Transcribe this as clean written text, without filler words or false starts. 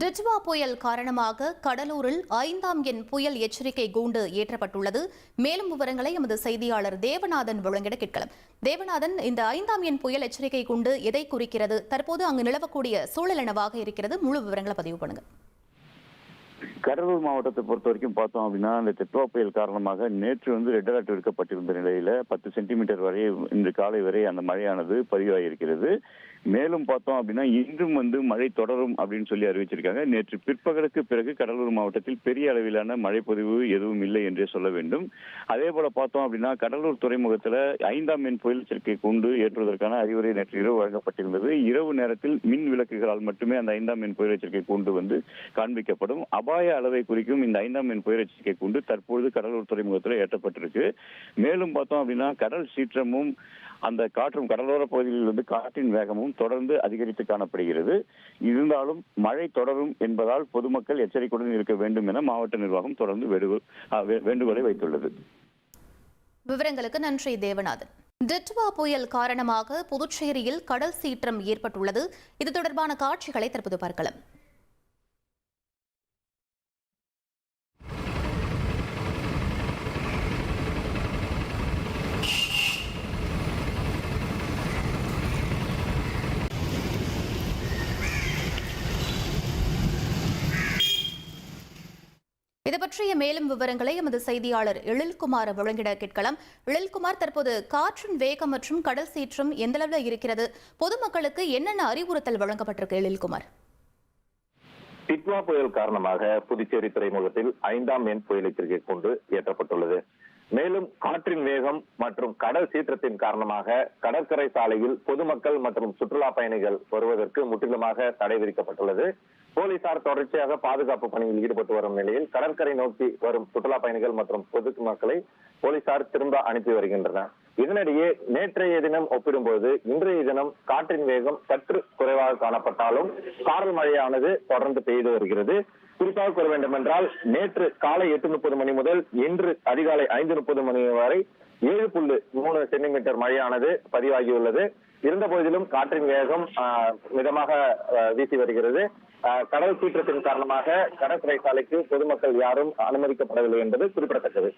டிட்வா புயல் காரணமாக கடலூரில் 5ஆம் எண் புயல் எச்சரிக்கை கூண்டு ஏற்றப்பட்டுள்ளது. மேலும் விவரங்களை எமது செய்தியாளர் தேவநாதன் வழங்கிட கேட்கலாம். தேவநாதன், இந்த 5ஆம் எண் புயல் எச்சரிக்கை கூண்டு எதை குறிக்கிறது? தற்போது அங்கு நிலவக்கூடிய சூழல் என்னவாக இருக்கிறது? முழு விவரங்களை பதிவு பண்ணுங்க. கடலூர் மாவட்டத்தை பொறுத்த வரைக்கும் பார்த்தோம் அப்படின்னா, இந்த டிட்வா புயல் காரணமாக நேற்று ரெட் அலர்ட் விடுக்கப்பட்டிருந்த நிலையில 10 சென்டிமீட்டர் வரை இன்று காலை வரை அந்த மழையானது பதிவாகியிருக்கிறது. மேலும் பார்த்தோம் அப்படின்னா இன்றும் மழை தொடரும் அப்படின்னு சொல்லி அறிவிச்சிருக்காங்க. நேற்று பிற்பகலுக்கு பிறகு கடலூர் மாவட்டத்தில் பெரிய அளவிலான மழைப்பொழிவு எதுவும் இல்லை என்றே சொல்ல வேண்டும். அதே போல பார்த்தோம் அப்படின்னா கடலூர் துறைமுகத்துல 5ஆம் எண் புயல் எச்சரிக்கை கூண்டு ஏற்றுவதற்கான அறிவுரை நேற்று இரவு வழங்கப்பட்டிருந்தது. இரவு நேரத்தில் மின் விளக்குகளால் மட்டுமே அந்த 5ஆம் எண் புயல் எச்சரிக்கை கூண்டு காண்பிக்கப்படும். அபாய அளவை குறிக்கும் இந்த 5ஆம் எண் புயல் எச்சரிக்கை கூண்டு தற்பொழுது கடலூர் துறைமுகத்தில் ஏற்றப்பட்டிருக்கு. மேலும் பார்த்தோம் அப்படின்னா கடல் சீற்றமும் அந்த காற்றும் கடலோர பகுதியில் காற்றின் வேகமும் தொடர்ந்து அதிகரித்து காணப்படுகிறது. இருந்தாலும் மழை தொடரும் என்பதால் பொதுமக்கள் எச்சரிக்கையுடன் இருக்க வேண்டும் என மாவட்ட நிர்வாகம் தொடர்ந்து வேண்டுகோளை வைத்துள்ளது. விவரங்களுக்கு நன்றி தேவநாதன். டிட்வா புயல் காரணமாக புதுச்சேரியில் கடல் சீற்றம் ஏற்பட்டுள்ளது. இது தொடர்பான காட்சிகளை தற்போது பார்க்கலாம். இது பற்றிய மேலும் விவரங்களை எமது செய்தியாளர் எழில்குமார் வழங்கிட கேட்கலாம். எழில்குமார், தற்போது காற்றின் வேகம் மற்றும் கடல் சீற்றம் எந்த அளவில் இருக்கிறது? பொதுமக்களுக்கு என்னென்ன அறிவுறுத்தல் வழங்கப்பட்டிருக்கு? எழில்குமார், டிட்வா புயல் காரணமாக புதுச்சேரி துறைமுகத்தில் 5ஆம் எண் புயல் எச்சரிக்கை கூண்டு ஏற்றப்பட்டுள்ளது. மேலும் காற்றின் வேகம் மற்றும் கடல் சீற்றத்தின் காரணமாக கடற்கரை சாலையில் பொதுமக்கள் மற்றும் சுற்றுலா பயணிகள் வருவதற்கு முற்றிலுமாக தடை விதிக்கப்பட்டுள்ளது. போலீசார் தொடர்ச்சியாக பாதுகாப்பு பணியில் ஈடுபட்டு வரும் நிலையில் கடற்கரை நோக்கி வரும் சுற்றுலா பயணிகள் மற்றும் பொதுமக்களை போலீசார் திரும்ப அனுப்பி வருகின்றனர். இதனிடையே நேற்றைய தினம் ஒப்பிடும்போது இன்றைய தினம் காற்றின் வேகம் சற்று குறைவாக காணப்பட்டாலும் சாரல் மழையானது தொடர்ந்து பெய்து வருகிறது. குறிப்பாக கூற வேண்டும் என்றால் நேற்று காலை 8:30 மணி முதல் இன்று அதிகாலை 5:30 மணி வரை 7.3 சென்டிமீட்டர் மழையானது பதிவாகியுள்ளது. இருந்த போதிலும் காற்றின் வேகம் மிதமாக வீசி வருகிறது. கடல் சீற்றத்தின் காரணமாக கடற்கரை சாலைக்கு பொதுமக்கள் யாரும் அனுமதிக்கப்படவில்லை என்பது குறிப்பிடத்தக்கது.